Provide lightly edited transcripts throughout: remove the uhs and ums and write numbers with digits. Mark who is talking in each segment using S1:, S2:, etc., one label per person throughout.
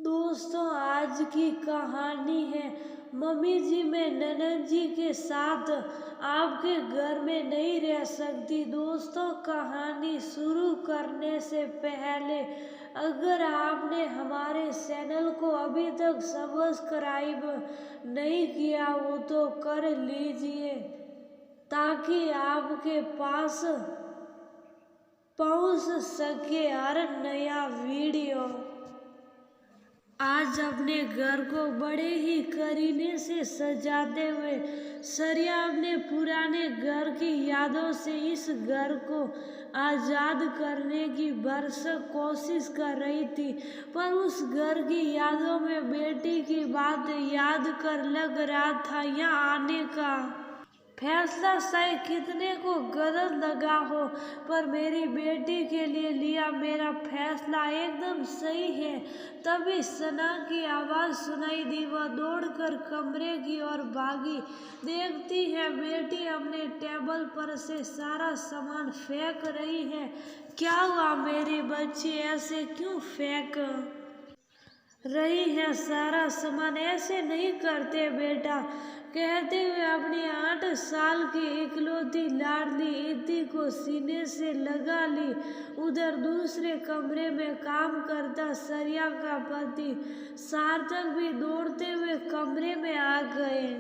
S1: दोस्तों आज की कहानी है मम्मी जी मैं ननद जी के साथ आपके घर में नहीं रह सकती। दोस्तों कहानी शुरू करने से पहले अगर आपने हमारे चैनल को अभी तक सब्सक्राइब नहीं किया हो तो कर लीजिए ताकि आपके पास पहुंच सके हर नया वीडियो। आज अपने घर को बड़े ही करीने से सजाते हुए सरिया अपने पुराने घर की यादों से इस घर को आज़ाद करने की भरसक कोशिश कर रही थी, पर उस घर की यादों में बेटी की बात याद कर लग रहा था यहाँ आने का फैसला शायद कितने को गलत लगा हो, पर मेरी बेटी के लिए लिया मेरा फैसला एकदम सही है। तभी सना की आवाज़ सुनाई दी। वह दौड़कर कमरे की ओर भागी। देखती है बेटी अपने टेबल पर से सारा सामान फेंक रही है। क्या हुआ मेरी बच्ची, ऐसे क्यों फेंक रही है सारा सामान? ऐसे नहीं करते बेटा, कहते हुए अपनी 8 साल की इकलौती लाडली इति को सीने से लगा ली। उधर दूसरे कमरे में काम करता सरिया का पति सार्थक भी दौड़ते हुए कमरे में आ गए।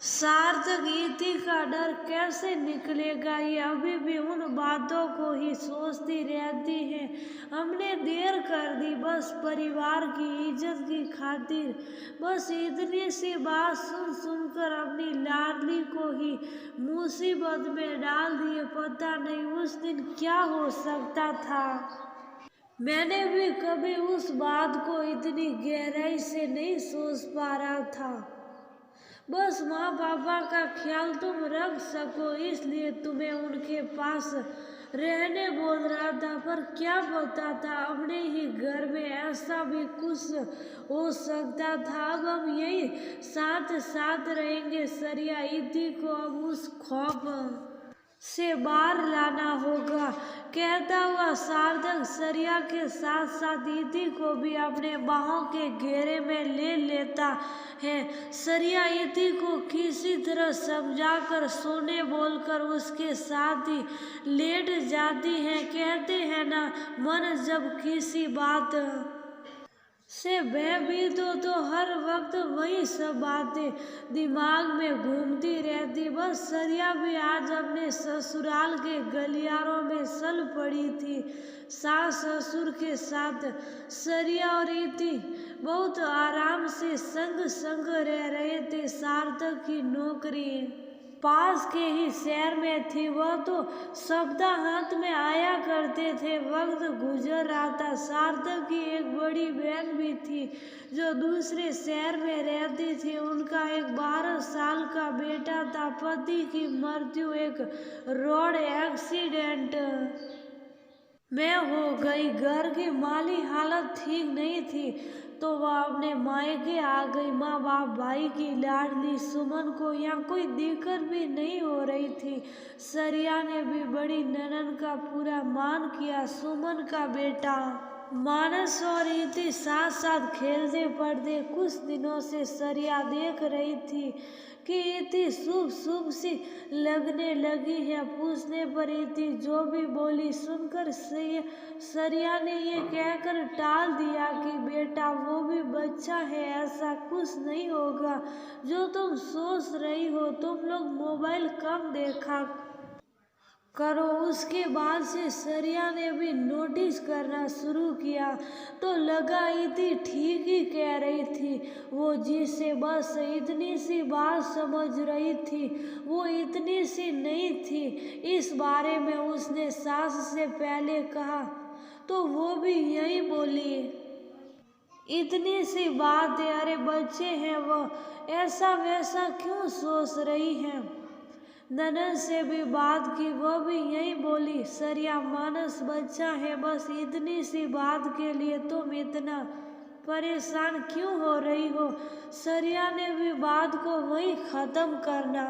S1: सार्थक इति का डर कैसे निकलेगा, ये अभी भी उन बातों को ही सोचती रहती है। हमने देर कर दी बस परिवार की इज्जत की खातिर। बस इतनी सी बात सुन सुनकर अपनी लाडली को ही मुसीबत में डाल दिए। पता नहीं उस दिन क्या हो सकता था। मैंने भी कभी उस बात को इतनी गहराई से नहीं सोच पा रहा था। बस माँ पापा का ख्याल तुम रख सको इसलिए तुम्हें उनके पास रहने बोल रहा था, पर क्या पता था अपने ही घर में ऐसा भी कुछ हो सकता था। अब हम यही साथ साथ रहेंगे। सरिया इति को अब उस खौफ से बाहर लाना होगा, कहता हुआ सार्थक सरिया के साथ साथ इति को भी अपने बाहों के घेरे में ले लेता है। सरिया इति को किसी तरह समझाकर सोने बोलकर उसके साथ ही लेट जाती है। कहते हैं ना, मन जब किसी बात से भयभीत हो तो हर वक्त वही सब बातें दिमाग में घूमती रहती। बस सरिया भी आज अपने ससुराल के गलियारों में चल पड़ी थी। सास ससुर के साथ सरिया और इति बहुत आराम से संग संग रह रहे थे। सार्थक की नौकरी पास के ही शहर में थी। वह तो सप्ताहांत में आया करते थे। वक्त गुजर रहा था। सार्थक की एक बड़ी बहन भी थी जो दूसरे शहर में रहती थी। उनका एक 12 साल का बेटा था। पति की मृत्यु एक रोड एक्सीडेंट में हो गई। घर की माली हालत ठीक नहीं थी तो वह अपने मायके आ गई। माँ बाप भाई की लाडली सुमन को यहाँ कोई दिक्कत भी नहीं हो रही थी। सरिया ने भी बड़ी ननद का पूरा मान किया। सुमन का बेटा मानस और इति साथ साथ खेलते पढ़ते कुछ दिनों से सरिया देख रही थी कि इति शुभ शुभ सी लगने लगी है। पूछने पर इति जो भी बोली सुनकर सरिया ने ये कहकर टाल दिया कि बेटा वो भी बच्चा है, ऐसा कुछ नहीं होगा जो तुम सोच रही हो। तुम लोग मोबाइल कम देखा करो। उसके बाद से सरिया ने भी नोटिस करना शुरू किया तो लगा इति ठीक ही कह रही थी। वो जिसे बस इतनी सी बात समझ रही थी वो इतनी सी नहीं थी। इस बारे में उसने सास से पहले कहा तो वो भी यही बोली, इतनी सी बात है, अरे बच्चे हैं वह ऐसा वैसा क्यों सोच रही हैं। ननद से भी बात की, वह भी यही बोली, सरिया मानस बच्चा है, बस इतनी सी बात के लिए तुम इतना परेशान क्यों हो रही हो। सरिया ने भी बात को वहीं खत्म करना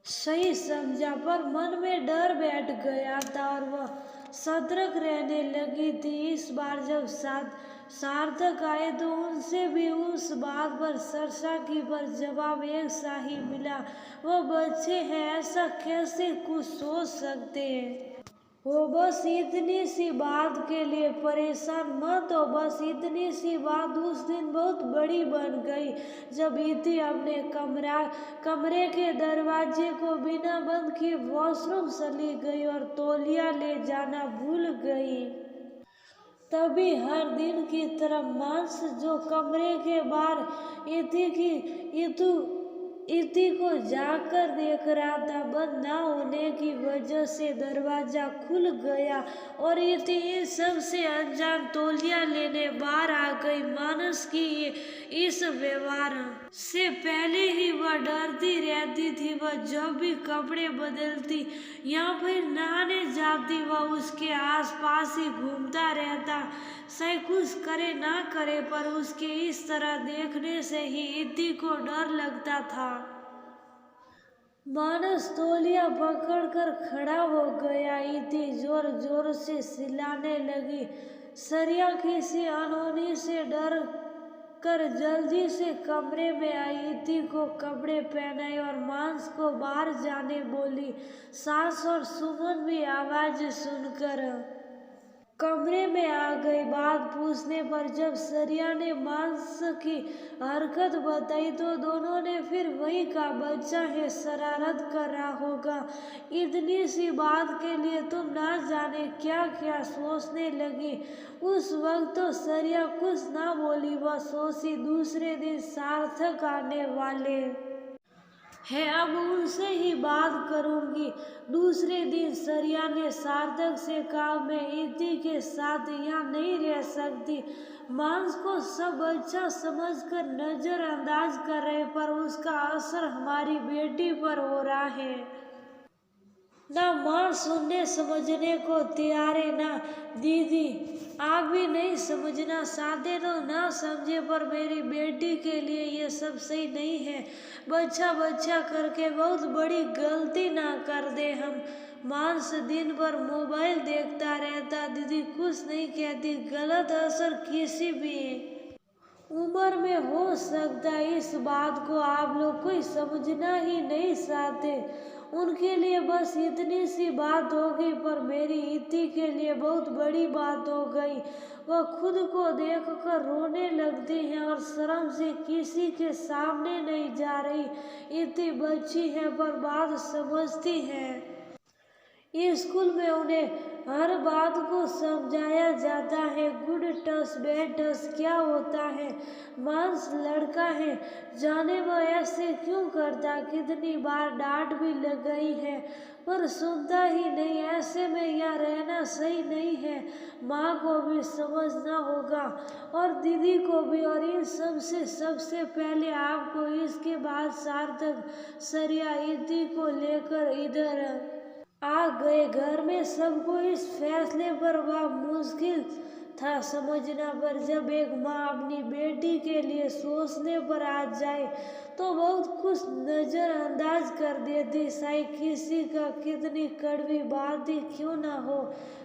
S1: सही समझा, पर मन में डर बैठ गया था और वह सतर्क रहने लगी थी। इस बार जब सार्थक आए तो उनसे भी उस बात पर चर्चा की, पर जवाब एक सा ही मिला, वो बच्चे हैं, ऐसा कैसे कुछ सोच सकते हैं। वो बस इतनी सी बात के लिए परेशान मत हो। बस इतनी सी बात उस दिन बहुत बड़ी बन गई जब इति अपने कमरे के दरवाजे को बिना बंद किए वॉशरूम चली गई और तौलिया ले जाना भूल गई। तभी हर दिन की तरह मांस जो कमरे के बाहर इति को जाकर देख रहा था, बंद ना होने की वजह से दरवाजा खुल गया और इति इन सब से अनजान तौलिया लेने बाहर आ गई। मानस की इस व्यवहार से पहले ही वह डरती रहती थी। वह जब भी कपड़े बदलती या फिर नहाने जाती, वह उसके आसपास ही घूमता रहता, चाहे कुछ करे ना करे, पर उसके इस तरह देखने से ही इति को डर लगता था। मानस तौलिया पकड़कर खड़ा हो गया। इति जोर जोर से चिल्लाने लगी। सरिया किसी अनहोनी से डर कर जल्दी से कमरे में आई, इति को कपड़े पहनाए और मांस को बाहर जाने बोली। सास और सुमन भी आवाज सुनकर कमरे में आ गई। बात पूछने पर जब सरिया ने मांस की हरकत बताई तो दोनों ने फिर वही कहा, बच्चा है, शरारत कर रहा होगा, इतनी सी बात के लिए तुम ना जाने क्या क्या सोचने लगी। उस वक्त तो सरिया कुछ ना बोली, वह सोची दूसरे दिन सार्थक आने वाले है, अब उनसे ही बात करूंगी। दूसरे दिन सरिया ने सार्थक से कहा, मैं इति के साथ यहाँ नहीं रह सकती। मांस को सब अच्छा समझकर नजरअंदाज कर रहे, पर उसका असर हमारी बेटी पर हो रहा है। ना माँ सुनने समझने को तैयार है, ना दीदी आप भी नहीं समझना चाहते तो ना समझे, पर मेरी बेटी के लिए ये सब सही नहीं है। बच्चा बच्चा करके बहुत बड़ी गलती ना कर दे हम। मांस दिन भर मोबाइल देखता रहता, दीदी कुछ नहीं कहती, गलत असर किसी भी उम्र में हो सकता है। इस बात को आप लोग कोई समझना ही नहीं चाहते। उनके लिए बस इतनी सी बात होगी, पर मेरी इति के लिए बहुत बड़ी बात हो गई। वह खुद को देखकर रोने लगती है और शर्म से किसी के सामने नहीं जा रही। इति बच्ची है पर बात समझती है। स्कूल में उन्हें हर बात को समझाया जाता है, गुड टच बैड टच क्या होता है। मांस लड़का है, जाने वह ऐसे क्यों करता, कितनी बार डांट भी लग गई है पर सुनता ही नहीं। ऐसे में यहाँ रहना सही नहीं है। माँ को भी समझना होगा और दीदी को भी, और इन सबसे पहले आपको। इसके बाद सार्थक सरिया इति को लेकर इधर आ गए। घर में सबको इस फैसले पर वह मुश्किल था समझना, पर जब एक माँ अपनी बेटी के लिए सोचने पर आ जाए तो बहुत कुछ नजरअंदाज कर देती, चाहे किसी का कितनी कड़वी बात ही क्यों ना हो।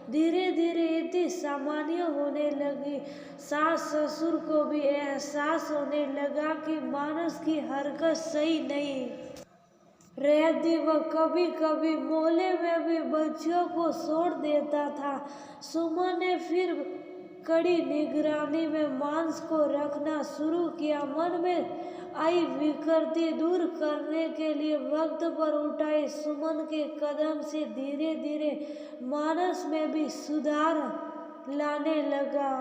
S1: धीरे धीरे इति सामान्य होने लगी। सास ससुर को भी एहसास होने लगा कि मानस की हरकत सही नहीं रहती। वह कभी कभी मोहल्ले में भी बच्चियों को छोड़ देता था। सुमन ने फिर कड़ी निगरानी में मांस को रखना शुरू किया। मन में आई विकृति दूर करने के लिए वक्त पर उठाए सुमन के कदम से धीरे धीरे मानस में भी सुधार लाने लगा।